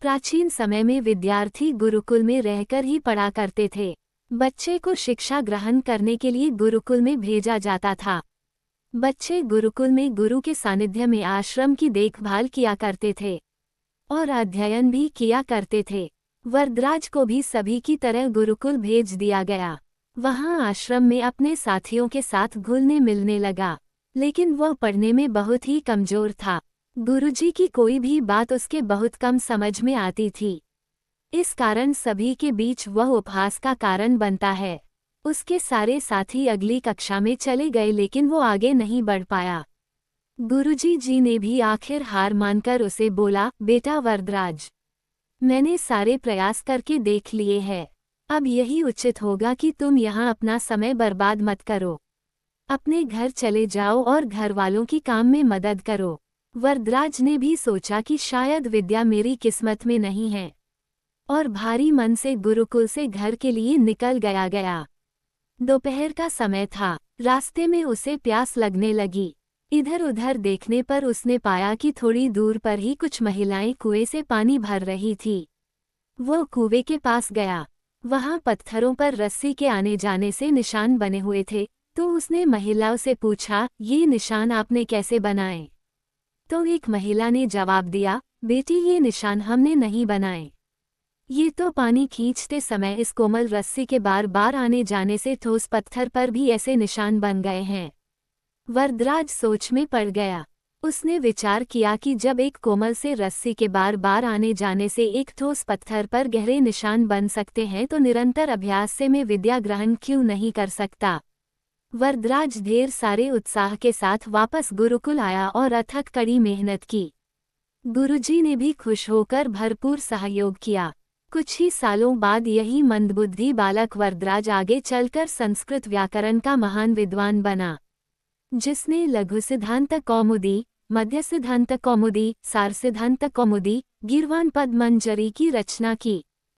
प्राचीन समय में विद्यार्थी गुरुकुल में रहकर ही पढ़ा करते थे। बच्चे को शिक्षा ग्रहण करने के लिए गुरुकुल में भेजा जाता था। बच्चे गुरुकुल में गुरु के सानिध्य में आश्रम की देखभाल किया करते थे और अध्ययन भी किया करते थे। वरदराज को भी सभी की तरह गुरुकुल भेज दिया गया। वहां आश्रम में अपने साथियों के साथ घुलने मिलने लगा, लेकिन वह पढ़ने में बहुत ही कमजोर था। गुरुजी की कोई भी बात उसके बहुत कम समझ में आती थी। इस कारण सभी के बीच वह उपहास का कारण बनता है। उसके सारे साथी अगली कक्षा में चले गए, लेकिन वो आगे नहीं बढ़ पाया। गुरुजी जी ने भी आखिर हार मानकर उसे बोला, बेटा वरदराज, मैंने सारे प्रयास करके देख लिए हैं। अब यही उचित होगा कि तुम यहाँ अपना समय बर्बाद मत करो। अपने घर चले जाओ और घर वालों की काम में मदद करो। वरदराज ने भी सोचा कि शायद विद्या मेरी किस्मत में नहीं है, और भारी मन से गुरुकुल से घर के लिए निकल गया। दोपहर का समय था। रास्ते में उसे प्यास लगने लगी। इधर उधर देखने पर उसने पाया कि थोड़ी दूर पर ही कुछ महिलाएं कुएं से पानी भर रही थी। वो कुएं के पास गया। वहां पत्थरों पर रस्सी के आने जाने से निशान बने हुए थे, तो उसने महिलाओं से पूछा, ये निशान आपने कैसे बनाए? तो एक महिला ने जवाब दिया, बेटी ये निशान हमने नहीं बनाए। ये तो पानी खींचते समय इस कोमल रस्सी के बार बार आने जाने से ठोस पत्थर पर भी ऐसे निशान बन गए हैं। वरदराज सोच में पड़ गया। उसने विचार किया कि जब एक कोमल से रस्सी के बार बार आने जाने से एक ठोस पत्थर पर गहरे निशान बन सकते हैं, तो निरंतर अभ्यास से मैं विद्या ग्रहण क्यों नहीं कर सकता। वरदराज ढेर सारे उत्साह के साथ वापस गुरुकुल आया और अथक कड़ी मेहनत की। गुरुजी ने भी खुश होकर भरपूर सहयोग किया। कुछ ही सालों बाद यही मंदबुद्धि बालक वरदराज आगे चलकर संस्कृत व्याकरण का महान विद्वान बना, जिसने लघु सिद्धांत कौमुदी, मध्य सिद्धांत कौमुदी, सार सिद्धांत कौमुदी, गीर्वाण पद मंजरी की रचना की।